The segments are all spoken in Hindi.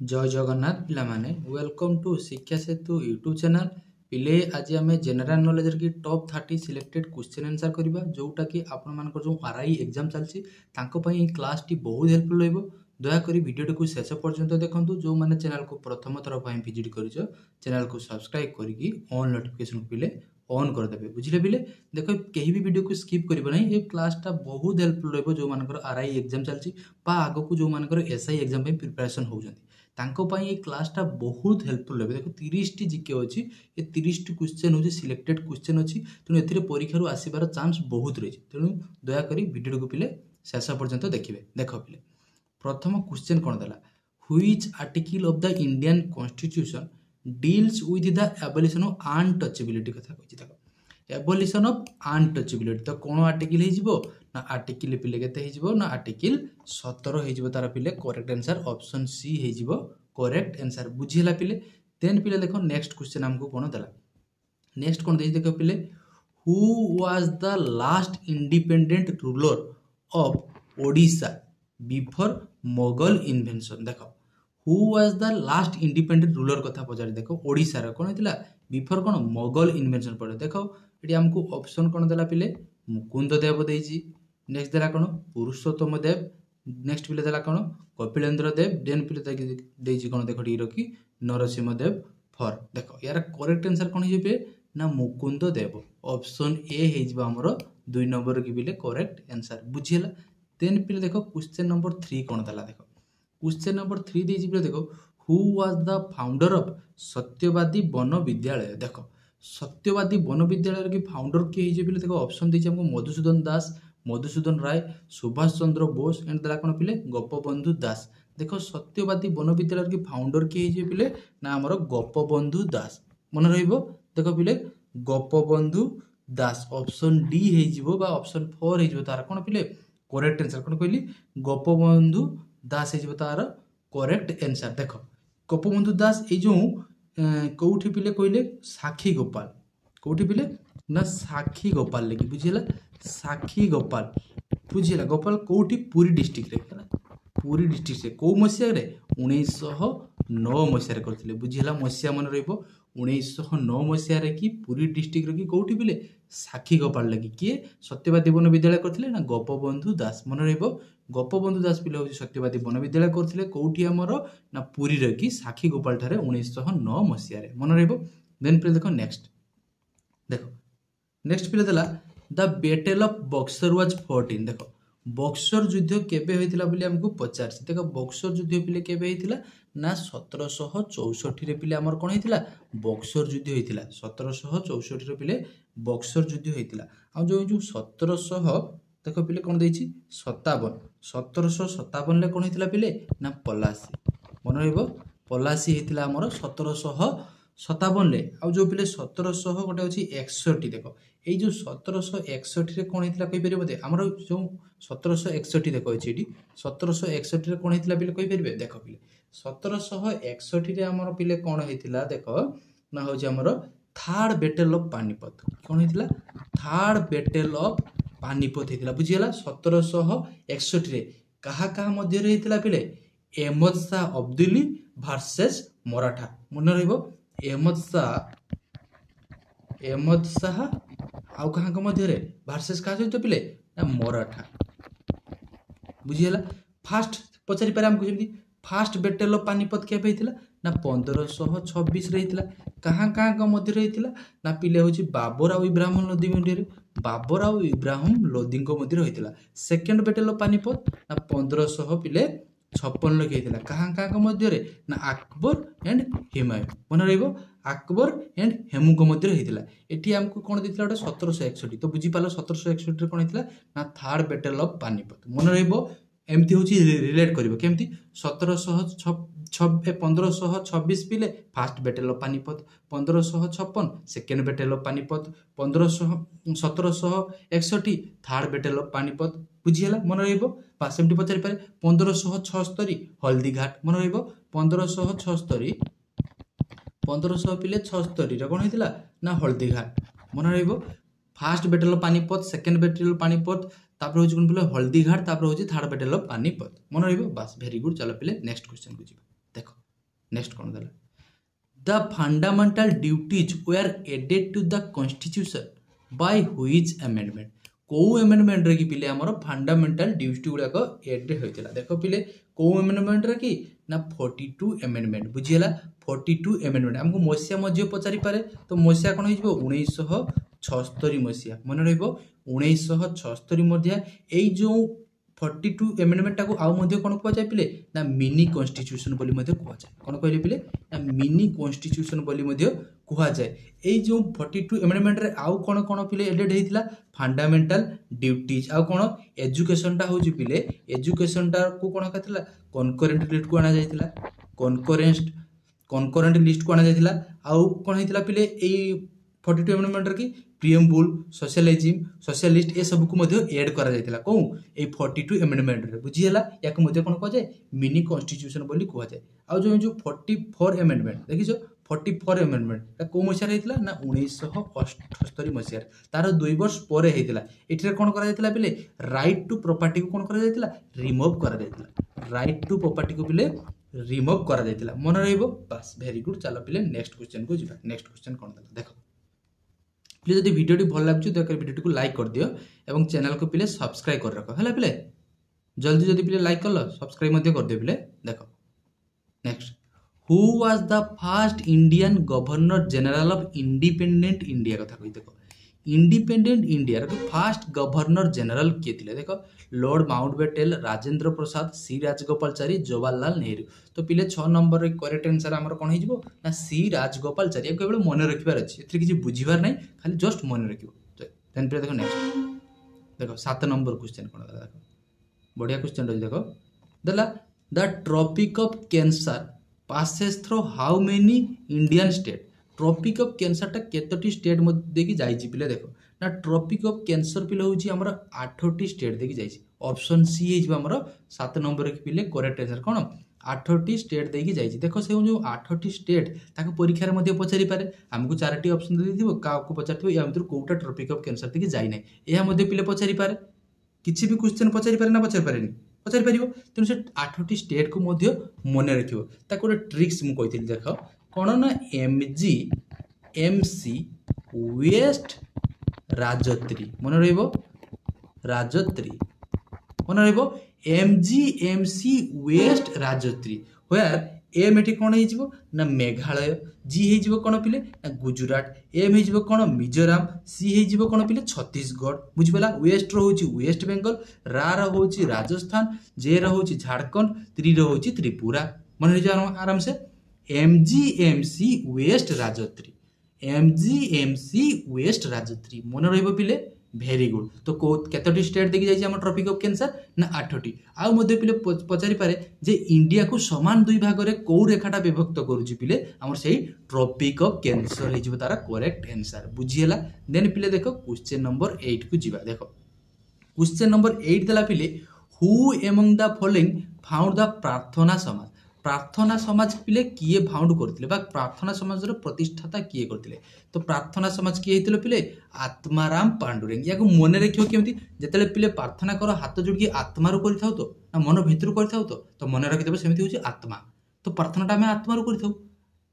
जय जगन्नाथ पिला माने वेलकम टू शिक्षा सेतु यूट्यूब चैनल पिले आज आम जनरल नॉलेज की टॉप 30 सिलेक्टेड क्वेश्चन आंसर करबा जोटा कि आपण मानकर जो आरआई एग्जाम चलची तांको पई क्लास टी बहुत हेल्पफुल रहबो। दया करी वीडियो को शेष पर्यंत देखंतु। जो माने चैनल को प्रथम थर पई विजिट करिजो चैनल को सब्सक्राइब करके ऑन नोटिफिकेशन पिले ऑन कर देबे। बुझिले पिले देखो केही भी वीडियो को स्किप करिबो नहीं। ये क्लास टा बहुत हेल्पफुल रहबो जो मानकर आरआई एग्जाम चलची पा आगो को जो मानकर एसआई एग्जाम पे प्रिपरेशन होउजंती तांको पई ये क्लासटा बहुत हेल्पफुल रहबे। देखो 30 टी जीके अछि ये 30 टी क्वेश्चन होछि सिलेक्टेड क्वेश्चन अछि तेणु एथिरे परीक्षा रु आसीबार चांस बहुत रही। तेणु दया करी वीडियो को पिले शेष पर्यंत देखिबे। देखो पिले प्रथम क्वेश्चन कोन देला which article of the Indian constitution deals with the abolition of untouchability कथा कहछि। देखो एबोलिशन ऑफ अनटचेबिलिटी तो कोन आर्टिकल हे जिवो ना आर्टिकल पिले केते हे जिवो ना आर्टिकल 17 हे जिवो। तार पिले करेक्ट आंसर ऑप्शन सी हे जिवो करेक्ट आंसर। बुझिला पिले देन पिले देखो नेक्स्ट क्वेश्चन हमको कोन देला नेक्स्ट कोन देछि। देखो पिले who was the last independent ruler of Odisha before Mughal invention. देखो who was the last independent ruler कथा पचारि। देखो ओडिशा रे कोन हेतिला बिफोर कोन मोगल इन्वेंशन पड़े। देखो एटी हमको ऑप्शन कोन देला पिले मुकुंद देव देछि। नेक्स्ट देला कोन पुरुषोत्तम देव। नेक्स्ट पिले देला कोन कपिलेंद्र देव। देन पिले देछि कोन देखो डी रखी नरसिंह देव फॉर। देखो यार करेक्ट आंसर कोन हिबे ना मुकुंद देव। ऑप्शन ए हे जिबा हमरो 2 नंबर की पिले करेक्ट आंसर। बुझिला देन पिले देखो क्वेश्चन नंबर 3 कोन देला। देखो क्वेश्चन नंबर 3 देछि पिले देखो who was the founder of सत्यवादी वन विद्यालय। देखो सत्यवादी वन विद्यालय की फाउंडर किए हे पिले देखो ऑप्शन देछि हमको मधुसूदन दास मधुसूदन राय सुभाष चंद्र बोस एंड देला कोन पिले गोपबंधु दास। देखो सत्यवादी वन विद्यालय की फाउंडर किए हे पिले ना हमरो गोपबंधु दास मन रहइबो। देखो पिले गोपबंधु दास ऑप्शन डी हे जिवो बा ऑप्शन 4 हे जिवो तार कोन पिले करेक्ट आंसर कोन कहली गोपबंधु दास हे जिवो तार करेक्ट आंसर। देखो गोपबंधु दास ए जो कोठी पिले कहले साखी गोपाल कोठी पिले ना साखी गोपाल लेकी। बुझिला साखी गोपाल बुझिला गोपाल कोठी पुरी डिस्ट्रिक्ट रे पुरी डिस्ट्रिक्ट से को मसिया रे 1909 मसिया रे करथिले। बुझिला मसिया मन रहइबो 1909 मसिया रे की पुरी डिस्ट्रिक्ट रे की कोठी पिले साखी गोपाल लेकी किए सत्यवादी वन विद्यालय करथिले ना गोपबंधु दास मन रहइबो। गोपबंधु दास पिले होछि सत्यवादी वन विद्यालय करथिले कोठी हमरो ना पुरी रे की साखी गोपाल ठारे 1909 मसिया रे मन रहइबो। देन पिले देखो नेक्स्ट पिले देला the battle of Buxar was 14। देखो बक्सर युद्ध केबे होइतिला बोली हमको पचारछि। देखो बक्सर युद्ध पिले केबे होइतिला ना 1764 रे पिले हमर कोन होइतिला बक्सर युद्ध होइतिला। 1764 रे पिले बक्सर युद्ध होइतिला। आ जो 1700 देखो पिले कोन देछि 57 1757 ले कोन होइतिला पिले ना पलासी मन रहइबो पलासी होइतिला हमर 1757 ले। आ जो पिले 1700 गोटे अछि 61। देखो এই जो 1761 रे कोन हेतिला कहि परिबे हमर जो 1761 देखो एठी 1761 रे कोन हेतिला पिले कहि परिबे। देखो पिले 1761 रे हमर पिले कोन हेतिला देखो ना हो जे हमर थर्ड बैटल ऑफ पानीपत कोन हेतिला थर्ड बैटल ऑफ पानीपत हेतिला। बुझिला 1761 रे कहा कहा मध्य रे हेतिला पिले अहमद शाह अब्दुली वर्सेस मराठा मन रहइबो अहमद शाह आउ कहाँ के मध्य रे वर्सेस का सहित पिले ना मराठा। बुझिला फास्ट पचारि पारे हमको Zeme fast battle of Panipat के हेतिला ना 1526 रे हेतिला। कहाँ कहाँ के मध्य रे हेतिला ना पिले होछि बाबर और इब्राहिम लोदी मध्य रे बाबर और इब्राहिम लोदी को मध्य रे हेतिला। सेकंड बैटल ऑफ पानीपत ना 1500 पिले 56 लगे हेतिला। कहाँ कहाँ के मध्य रे ना अकबर एंड हुमायूं मन रहइबो अकबर एंड हेमू को मध्य हेतिला। एठी हमको कोन दिथिला 1761 तो बुझी पालो 1761 रे कोन हेतिला ना थर्ड बैटल ऑफ पानीपत मन रहइबो। एमती होची रिलेट करिवो केमती 1526 पिले first battle of Panipat 1556 second battle of Panipat 1761 third battle of Panipat. बुझिला मन रहइबो पास एमटी पचारि पारे 1576 हल्दी घाट मन रहइबो 1500 पिले 76 रे कोन हेतिला ना हल्दी घाट मन रहइबो। First battle of Panipat second battle of Panipat तापर होची कोन पिले हल्दी घाट तापर होची थर्ड बैटल ऑफ पानीपत मन रहइबो। बस वेरी गुड चलो पिले नेक्स्ट क्वेश्चन को जिबा। देखो नेक्स्ट कौन देला the fundamental duties were added to the constitution by which amendment को अमेंडमेंट रे कि पिले हमर फंडामेंटल ड्यूटी गुड़ाक एड होइतिला देख पिले को अमेंडमेंट रे कि ना 42 अमेंडमेंट बुझिला 42 अमेंडमेंट हमको मसिया मध्य पचारि पारे तो मसिया कोन होइबो 1976 मसिया मन रहइबो 1976 मध्य एई जो 42 अमेंडमेंट टाको आउ मध्य कोन कुआ जाय पिले ना मिनी कॉन्स्टिट्यूशन बोली मध्य कुआ जाय कोन कहले पिले ना मिनी कॉन्स्टिट्यूशन बोली मध्य कुआ जाय एई जो 42 अमेंडमेंट रे आउ कोन कोन पिले एडेड हेतिला फंडामेंटल ड्यूटीज आउ कोन एजुकेशन टा होजि पिले एजुकेशन टा को कोन कहतिला कॉन्करेंट लिस्ट को आना जायतिला कॉन्करेंट लिस्ट को आना जायतिला आउ कोन हेतिला पिले एई 42 अमेंडमेंट रे की प्रियम्बुल सोशलिस्ट ए सब को मध्य ऐड करा जायतिला को ए 42 अमेंडमेंट रे बुझियला याक मध्य कोन कहै मिनी कॉन्स्टिट्यूशन बोली कहै जाय आ जो 44 अमेंडमेंट देखिछो 44 अमेंडमेंट को मसिया हेतिला ना 1978 मसिया तार 2 वर्ष परे हेतिला एठरे कोन करा जायतिला पिले राइट टू प्रॉपर्टी को कोन करा जायतिला रिमूव करा जायतिला राइट टू प्रॉपर्टी को पिले रिमूव करा जायतिला मन रहइबो बस वेरी गुड चलो पिले नेक्स्ट क्वेश्चन को जिबा नेक्स्ट क्वेश्चन कोन देला देखो प्लीज यदि वीडियो भल लगे तो वीडियो को लाइक कर दियो एवं चैनल को पिले सब्सक्राइब कर रखो है पिले जल्दी जल्दी पिले लाइक कर लो सब्सक्राइब मध्य कर दियो पिले देखो next who was the first Indian governor general of independent India कथा कहि देखो independent India row first governor general किए थिले देखो लॉर्ड माउंटबेटन राजेंद्र प्रसाद सी राजगोपालचारी जवाहरलाल नेहरू तो पिले 6 नंबर रे करेक्ट आंसर हमर कोन हिजबो ना सी राजगोपालचारी ए केवल मन रखिबार अछि एथि किछि बुझिबार नै खाली जस्ट मन रखिबो देन पिले देखो नेक्स्ट देखो 7 नंबर क्वेश्चन कोन दला देखो बढ़िया क्वेश्चन रहि देखो दला the tropic of cancer passes through how many Indian state tropic of cancer टा केतोटी स्टेट मध्ये देखि जाईची पिले देखो ना ट्रॉपिक ऑफ कैंसर पिले होची हमर 8टी स्टेट देखि जाईची ऑप्शन सी हे जिबा हमर 7 नंबर के पिले करेक्ट आंसर कोन 8टी स्टेट देखि जाईची देखो से जो 8टी स्टेट ताको परीक्षा रे मध्ये पचारि पारे हमको 4टी ऑप्शन दे दिबो का को पचारथिबो या भीतर कोटा ट्रॉपिक ऑफ कैंसर देखि जाई नै एहा मध्ये पिले पचारि पारे किछि भी क्वेश्चन पचारि पारे ना पचारि पारेनी पचारि परिबो तेनु से 8टी स्टेट को मध्ये मने रखिबो ताको ट्रिक्स मु कहिथिल देखो कोन ना एमजी एमसी वेस्ट राजत्री मन रहिबो राजत्री मन रहिबो एमजी एमसी वेस्ट राजत्री वेयर एम एठी कोन हे जिवो ना मेघालय जी हे जिवो कोन पिले ना गुजरात एम हे जिवो कोन मिजोरम सी हे जिवो कोन पिले छत्तीसगढ़ बुझिबला वेस्ट रो होची वेस्ट बंगाल रा रो होची राजस्थान जे रो होची झारखंड त्री रो होची त्रिपुरा मन रे जानो आराम से एमजीएमसी वेस्ट राजत्री एमजीएमसी वेस्ट राजत्री मन रहिबो पिले वेरी गुड तो को केतोटी स्टेट देखि जाई हम ट्रॉपिक ऑफ कैंसर ना 8टी आ मध्ये पिले पचारि पारे जे इंडिया को समान दुई भाग रे को रेखाटा विभक्त करूची पिले हमर सेही ट्रॉपिक ऑफ कैंसर हे जिवो तारा करेक्ट आंसर बुझियला देन पिले देखो क्वेश्चन नंबर 8 को जिबा देखो क्वेश्चन नंबर 8 देला पिले who among the following found the प्रार्थना समाज पिले किए फाउंड करथिले बा प्रार्थना समाज रो प्रतिष्ठाता किए करथिले तो प्रार्थना समाज किए हेतिलो पिले आत्माराम पांडुरंग याको मने रखियो केमती जेतेले पिले प्रार्थना करो हाथ जोड़ के आत्मा रो करथाउ तो ना मन भितर करथाउ तो मन रखि देबो सेमती होची आत्मा तो प्रार्थनाटा हम आत्मा रो करथाउ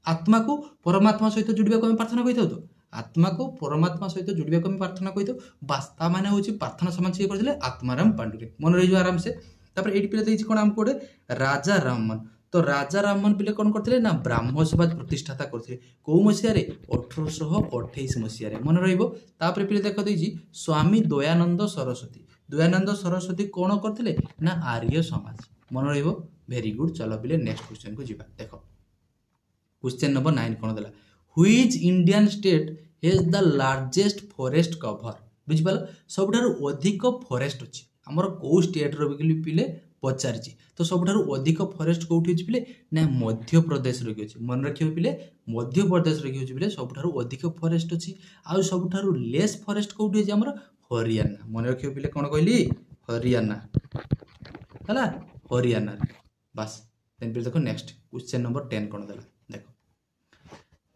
आत्मा को परमात्मा सहित जोड़िबा को हम प्रार्थना कहिथाउ तो आत्मा को परमात्मा सहित जोड़िबा को हम प्रार्थना कहिथाउ वास्ता माने होची प्रार्थना समाज किए करथिले आत्माराम पांडुरंग मन रहिजो आराम से तापर एडी पिले देछि कोन हम कोडे राजा राममोहन तो राजा राममोहन पिले कोन करथिले ना ब्राह्मण समाज प्रतिष्ठाता करथिले को मसिया रे 1828 मसिया रे मन रहिबो तापर पिले देखो देछि स्वामी दयानंद सरस्वती कोन करथिले ना आर्य समाज मन रहिबो वेरी गुड चलो पिले नेक्स्ट क्वेश्चन को जिबा देखो क्वेश्चन नंबर 9 कोन देला which Indian state has the largest forest cover बुझिबाल सबठार अधिक फॉरेस्ट अछि हमर को स्टेट रो पिले पचारची तो सबठारु अधिक फॉरेस्ट कोठी अछि पिले ना मध्य प्रदेश रो अछि मन रखियो पिले मध्य प्रदेश रो अछि पिले सबठारु अधिक फॉरेस्ट अछि आ सबठारु लेस फॉरेस्ट कोठी अछि हमर हरियाणा मन रखियो पिले कोन कहली हरियाणा हला हरियाणा बस देन पिले देखो नेक्स्ट क्वेश्चन नंबर 10 कोन देला देखो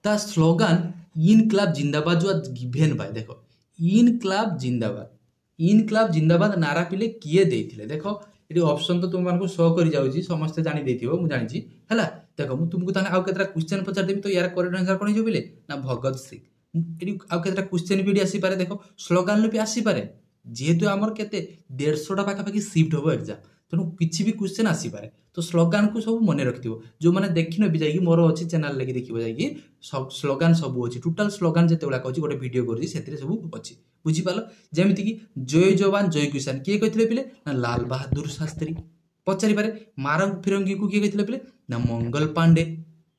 द स्लोगन इनकलाब जिंदाबाद वाज गिवन बाय देखो इनकलाब जिंदाबाद नारा पिले किए देथिले देखो ये ऑप्शन तो तुम मानक शो कर जाऊँगी समस्ते जानी देथिबो मु जानिछि हैला देखो मु तुमको ताने आउ केतरा क्वेश्चन पचार देबी तो यार करेक्ट आंसर कोन हिजो बिले ना भगत सिंह एडी आउ केतरा क्वेश्चन भी आसी पारे देखो स्लोगान भी आसी पारे जेहेतु आमर केते 150 टा पाखा पाखी शिफ्ट होबो एग्जाम तेणु किसी भी क्वेश्चन आसी पारे तो स्लोगान को सब मन रखिथो जो माने देखिनो भी जाई मोर अछि चैनल लेके देखिबो जाई सब स्लोगान सब अछि टोटल स्लोगान जते बला कहछि गोटे वीडियो करछि सेतिरे सब अछि बुझी पालो जेमिति कि जय जवान जय किसान के कहितले पिले ना लाल बहादुर शास्त्री पचारि पारे मारंग फिरंगी को के कहितले पिले ना मंगल पांडे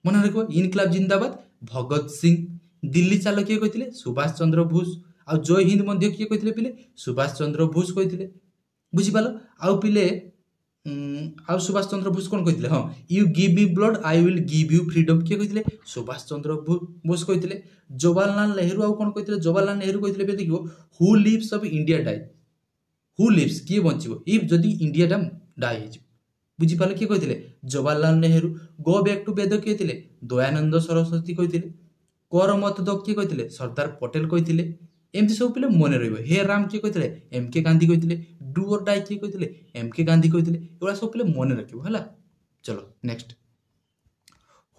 मन रखो इनकलाब जिंदाबाद भगत सिंह दिल्ली चालो के कहितले सुभाष चंद्र बोस आ जय हिंद मध्य के कहितले पिले सुभाष चंद्र बोस कहितले बुझी पालो आउ पिले आउ सुभाष चंद्र बोस कौन कहते हाँ you give me blood I will give you freedom किए कहते सुभाष चंद्र बोस कहते जवाहरलाल नेहरू आउ कौन कहते जवाहरलाल नेहरू कहते देखो who lives of India die who lives किए बंचो इफ जदि इंडिया टा डाई हो बुझी पाल किए कहते Jawaharlal Nehru go back to Veda किए थे दयानंद सरस्वती कहते कर मत दो किए कहते सरदार पटेल कहते एमती सब पे मन हे राम किए कहते एम के गांधी कहते डू और डाई किए कहते एम के गांधी कहते एगुड़ा सब पे मन रखा चलो next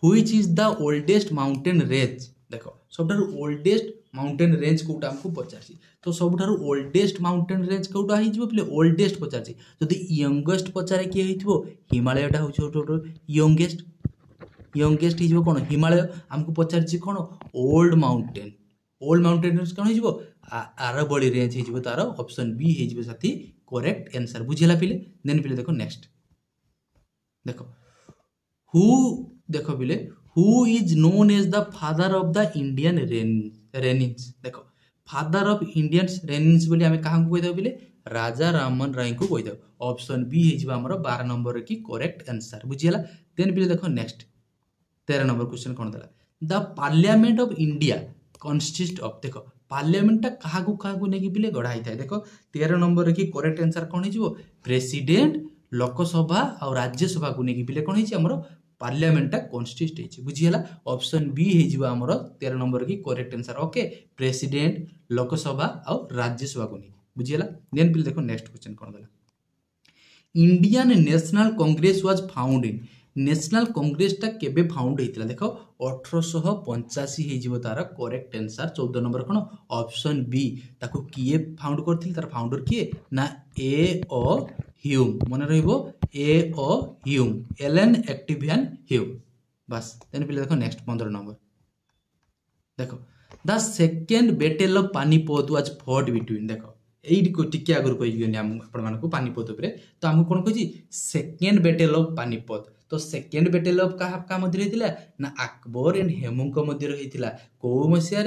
which is the oldest mountain range देख सब ओल्डेस्ट माउंटेन रेंज कौटा आमको पचार तो सब ओल्डेस्ट माउंटेन रेंज कौटा हो ओल्डेस्ट पचार जदि यंगेस्ट पचारे किए हो हिमालयटा हूँ यंगेस्ट यंगेस्ट हो कौन हिमालय आमको पचार कौन ओल्ड माउंटेन रेंज कौन हो आरवली रेंज हो तार ऑप्शन बी हो साथी करेक्ट आंसर बुझेला पिले देन पिले देखो नेक्स्ट देखो हु देखो पिले who is known as the father of the Indian renaissance देखो फादर ऑफ इंडियन रेनिन्स बोली आमे काहा को कहि पिले राजा रामन राय को कहि ऑप्शन बी हो हमर 12 नंबर की करेक्ट आंसर बुझेला देन पिले देखो नेक्स्ट 13 नंबर क्वेश्चन कौन देला the parliament of India consist of देखो पार्लियामेंटा क्या नहीं पिले गढ़ाई था देखो 13 नंबर की करेक्ट आंसर कौन हो प्रेसिडेंट लोकसभा और राज्यसभा को लेकिन पिले कौन हो पार्लियामेंटा कन्स्टिट्यूट होती बुझीगला ऑप्शन बी हो 13 नंबर की correct answer okay president Lok Sabha और राज्यसभा को नहीं बुझीगला देन पिले देखो नेक्स्ट क्वेश्चन कौन देला Indian national Congress was found in national Congress टा केबे फाउंड होइतिला देखो 1885 हो तार करेक्ट आंसर 14 नंबर कौन ऑप्शन बी ताको किए फाउंड करथिल तार फाउंडर किए ना ए ओ ह्यूम मन रहिबो ए ओ ह्यूम एलन एक्टिवियन ह्यूम बस देन पिले देखो नेक्स्ट 15 नंबर देखो the second battle of Panipat was fought between देखो एइड को टिके आगर कहि आपण मानको पानीपत उपरे तो हमको कोन कहि सेकंड बैटल ऑफ पानीपत तो सेकेंड बैटल ऑफ का मध्य रही ना अकबर एंड हेमू मध्य रही कौ मसीह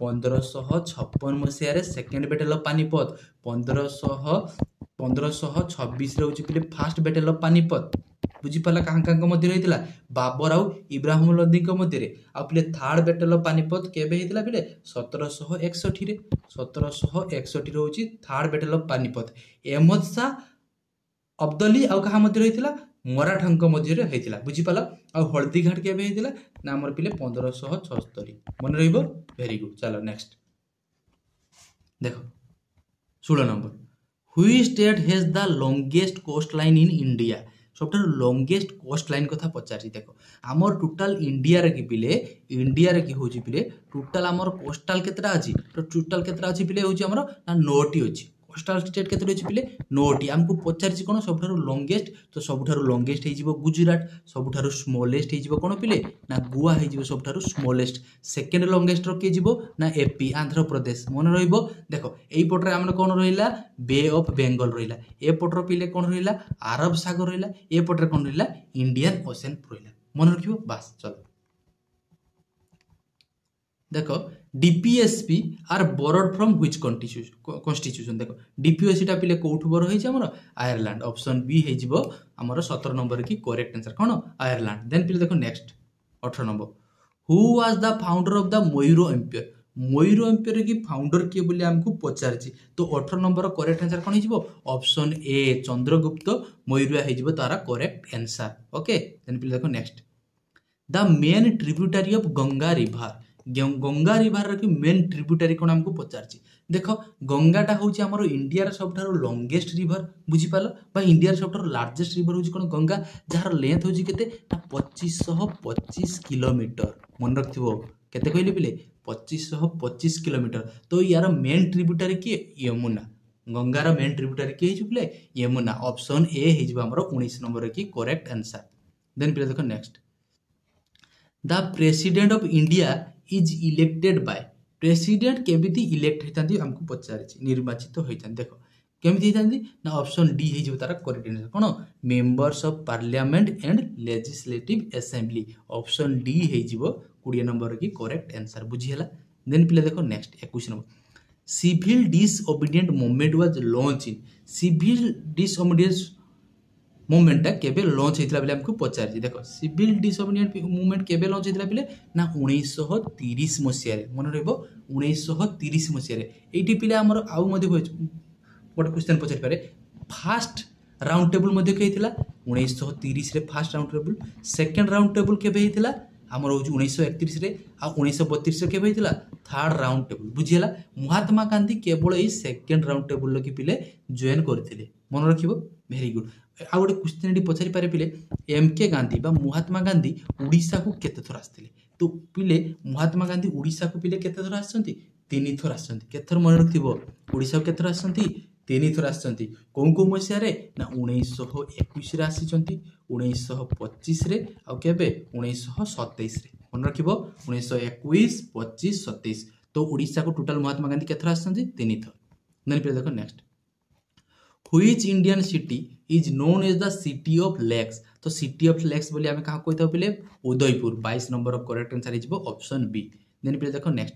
1556 मसीह सेकेंड बैटल ऑफ पानीपत 1526 पे फास्ट बैटल ऑफ पानीपत बुझीपाला क्या मध्य रही बाबर आउ इब्राहिम लोदी मध्य पे थर्ड बैटल ऑफ पानीपत केबे होता पे 1761 हूँ third battle of Panipat Ahmad Shah Abdali आउ क्या मध्य रही मराठा मध्य होता बुझीपाल आ हल्दीघाट के ना आमर पिले 1576 मन रही वेरी गुड चलो नेक्स्ट देखो 16 number which state has the longest coastline in India सब लॉन्गेस्ट कोस्ट लाइन कथा पचारि देखो आमर टोटाल इंडिया रे कि होची पिले टोटाल आमर कोस्टल केतरा अछि तो टोटाल केतरा अछि पिले होची आमर ना 9टी अछि कोस्टल स्टेट केतरा अछि पिले 9टी हमको पचारि कोन सबठारु लॉन्गेस्ट तो सबठारु लॉन्गेस्ट हे जिवो गुजरात सबठारु स्मॉलेस्ट हे जिवो कोन पिले ना गोवा हे जिवो सबठारु स्मॉलेस्ट सेकंड लॉन्गेस्ट रो के जिवो ना एपी आंध्र प्रदेश मन रहिबो देखो एई पटरे हमन कोन रहिला बे ऑफ बेंगल रहिला ए पटर पिले कोन रहिला अरब सागर रहिला ए पटरे कोन रहिला इंडियन ओशन रहिला मन रखिबो बस चलो देखो DPSP are borrowed from which constitution देखो डीपीएसपी टा पिले कोठु बोरो होई हमर आयरलैंड ऑप्शन बी हे जिवो हमर 17 नंबर की करेक्ट आंसर कोन आयरलैंड देन पिले देखो next 18 number who was the founder of the Maurya empire की फाउंडर किए बोली हमको पचारछि तो 18 नंबर करेक्ट आंसर कोन हिजबो ऑप्शन ए चंद्रगुप्त मौर्य हिजबो तारा करेक्ट आंसर ओके देन पिले देखो next the main tributary of Ganga river Ganga river की मेन ट्रिब्यूटारी कौन आमको पचार देख गंगाटा हूँ आम इंडिया सबुठ longest river बुझीपाल India सबुठ largest river हूँ कौन गंगा जार लेंथ हूँ के 2525 किलोमीटर मन रख केते कहले पिले 2525 किलोमीटर तो यार मेन ट्रिब्यूटारी किए यमुना गंगार मेन ट्रिब्यूटारी किए पिले यमुना ऑप्शन ए हो 19 नंबर की करेक्ट आंसर देन पिले देखो next the president of India is elected by president केमिति इलेक्ट होता आमको पचारि निर्वाचित होता देख केमिति होता ना ऑप्शन डी हो तार करेक्ट आंसर कौन members of parliament and legislative assembly option D हो 20 नंबर की करेक्ट आंसर बुझीगला देन पिले देखो next 21 number civil disobedient movement was launch in civil disobedience मूवमेंटा केबे लॉन्च होता बेले आमको पचारि देख सिविल डिसओबीडिएंट मूवमेंट केबे लॉन्च होता बेले ना 1930 मसीह मन रहिबो 1930 मसीह एठी पिले हमर आउ मध्ये गोटे क्वेश्चन पचारि पारे फास्ट राउंड टेबल मध्ये के हितला 1930 रे fast round table second round table केबे हितला हमर हो 1931 रे आ 1932 रे केबे हितला third round table बुझियला Mahatma Gandhi केवल ए सेकंड राउंड टेबल लकी पिले जॉइन करथिले मन रखिबो वेरी गुड आ गोटे क्वेश्चन पचारि पारे पिले एम के गांधी बा महात्मा गांधी उड़ीसा को केते थर आस्थिले तो पिले महात्मा गांधी उड़ीसा को पिले केते थर आछंती 3 थर आछंती केते थर मन रखिबो उड़ीसा को केते थर आछंती 3 थर आछंती को मसीह रे ना 1921 रे आसीचंती 1925 रे आ केबे 1927 रे मन रखिबो 1921 25 27 तो उड़ीसा को टोटल महात्मा गांधी केते थर आछंती 3 थर देन पिले देखो next which Indian city is known as the city of lakes तो सिटी ऑफ लेक्स बोली आमे कहा कहता पिले Udaipur 22 number of correct answer is option B then पिले देखो next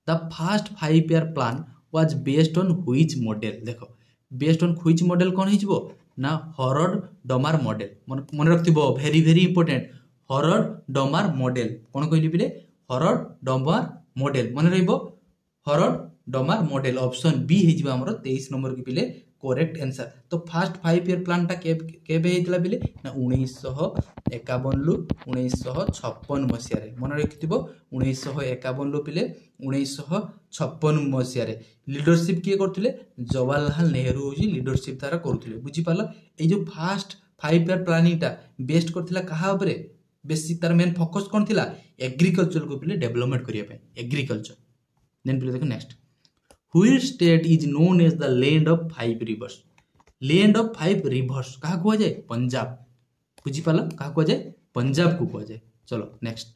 the first 5 year plan was based on which model देखो बेस्ड ऑन व्हिच मॉडल कौन हिजबो ना हॉरड डमार मॉडल मन रखथिबो very very important Harrod Domar model कौन कहली पिले हॉरड डमार मॉडल मन रहिबो हॉरड डमार मॉडल ऑप्शन बी हिजबो हमरो 23 नंबर की पिले करेक्ट आंसर तो फर्स्ट 5 ईयर प्लान टा केबे हेतला बिले ना 1951 लु 1956 मसिया रे मन रखिथिबो 1951 लु पिले 1956 मसिया रे लीडरशिप किए करथिले जवाहरलाल नेहरू होजी लीडरशिप तारा करथिले बुझी पालो ए जो फर्स्ट 5 ईयर प्लानिंग टा बेस्ड करथिला कहा ऊपर बेसिक तार मेन फोकस कोन थिला एग्रीकल्चर को पिले डेवलपमेंट करिया पे एग्रीकल्चर देन पिले देखो next Which state is known as the land of 5 rivers? Land of 5 rivers कहा कुआ जाए पंजाब बुझी पाला कहा कुआ जाए पंजाब को कुआ जाए चलो next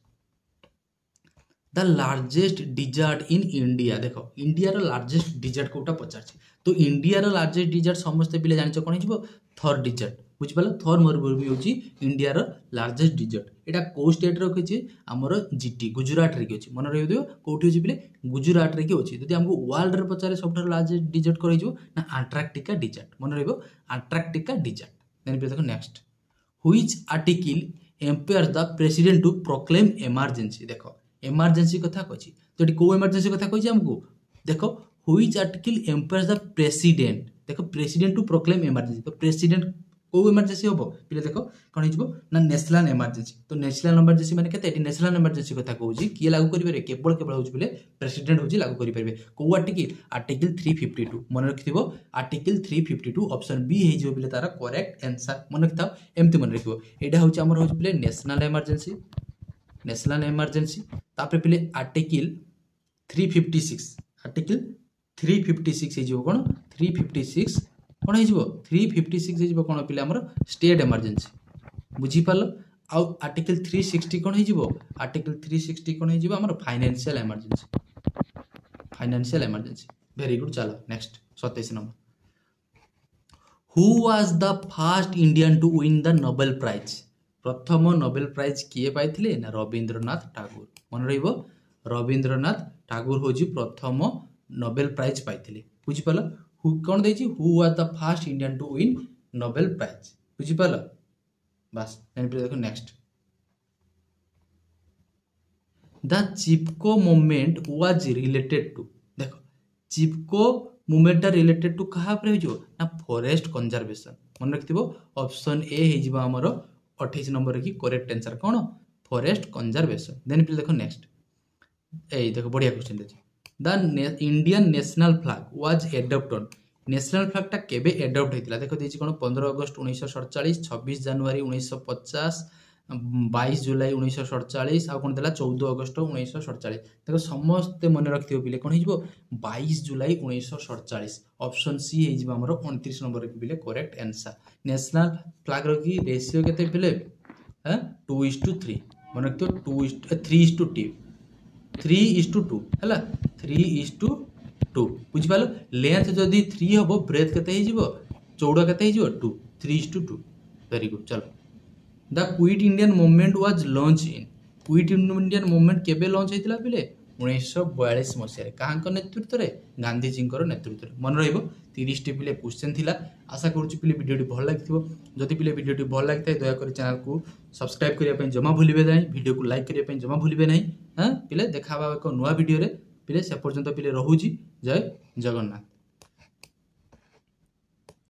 the largest desert in India देखो इंडिया रो लार्जेस्ट डिजर्ट कोटा पचार तो इंडिया रो लार्जेस्ट डिजर्ट समस्त पिले जानिछ कोन हिजबो थर डिजर्ट बुझी पाला थर मरुभूमि होची इंडिया रो लार्जेस्ट डिजर्ट एटा को स्टेट रो किछि हमरो जीटी गुजरात रे किछि मन रहियो कोठी होची पिले गुजरात रे कि होची जदि हमको वर्ल्ड रे पचारे सबठार लार्जेस्ट डिजर्ट कर हिजबो ना अंटार्कटिका डिजर्ट मन रहियो अंटार्कटिका डिजर्ट देन पे देखो next which article empowers the president to proclaim emergency देखो इमरजेंसी कथा कहछि जदि को इमरजेंसी कथा कहछि हमको देखो which article empowers the president देखो प्रेसिडेंट टू प्रोक्लेम इमरजेंसी तो प्रेसिडेंट को इमरजेंसी होबो पिले देखो कोन हिजबो ना नेशनल इमरजेंसी तो नेशनल इमरजेंसी माने केते नेशनल इमरजेंसी कथा कहउजी किए लागू करि पारे केवल होउजी पिले प्रेसिडेंट होउजी लागू करि पारबे को आर्टिकल 352 मन रखिथिबो आर्टिकल 352 ऑप्शन बी हे जिवो पिले तारा करेक्ट आंसर मन रखिथाओ एम्ति मन रखिबो एडा होउची हमर होउची पिले नेशनल इमरजेंसी तापर पिले आर्टिकल 356 हे जिवो कोन 356 कौन हो 356 हो कौन पिले हमर स्टेट इमरजेंसी बुझी पालो आउ आर्टिकल 360 कौन हो आर्टिकल 360 कौन हो हमर फाइनेंशियल इमरजेंसी वेरी गुड चलो next 27 number who was the first Indian to win the Nobel prize प्रथम नोबेल प्राइज किए पाइथिले ना रविंद्रनाथ ठाकुर मन रहिबो रविंद्रनाथ ठाकुर होजी प्रथम नोबेल प्राइज पाइथिले बुझी पालो कौन देछि who was the first Indian to win Nobel prize बुझी पालो बस देन पे देखो next the Chipko movement was related to देखो चिपको मूवमेंट रिलेटेड टू कहा पर हो ना फॉरेस्ट कंजर्वेशन मन रखिथिबो ऑप्शन ए हे जिबा हमरो 28 नंबर की करेक्ट आंसर कोन फॉरेस्ट कंजर्वेशन देन पे देखो नेक्स्ट এই দেখো বড়িয়া क्वेश्चन ଅଛି the Indian national flag was adopted national फ्लैगटा केबे एडॉप्ट होइतिला देखो देछि कोन 15 अगस्त 1947 26 जनवरी 1950 22 जुलाई 1947 आ कोन देला 14 अगस्त 1947 देखो समस्त मन रखियो पिले कोन हिजबो 22 जुलाई 1947 ऑप्शन सी हिजबो हमरो 29 नंबर के पिले करेक्ट आंसर नेशनल फ्लैग रो की रेशियो केते पिले 2:3 मन रखियो 3:2 3:2 है 3:2 बुझिपाल लेंथ जदि 3 हम ब्रेथ के चौड़ा के 2 3:2 वेरी गुड चलो the quit Indian movement was launch in quit Indian movement केबे लॉन्च होइतिला पिले 1942 मसीह कहाँ नेतृत्व में गांधीजी नेतृत्व में मन रही 30 टी पिले क्वेश्चन थिला आशा करूँ पिले वीडियो भल लगी जदि पिले वीडियो भल लगी था दयाकोरी चैनल को सब्सक्राइब करने जमा भूलिबे नहीं वीडियो को लाइक करने जमा भूलिबे नहीं हाँ पिले देखा एक नुआ वीडियो रे पिले से पर्यंत पिले रहुची जय जगन्नाथ।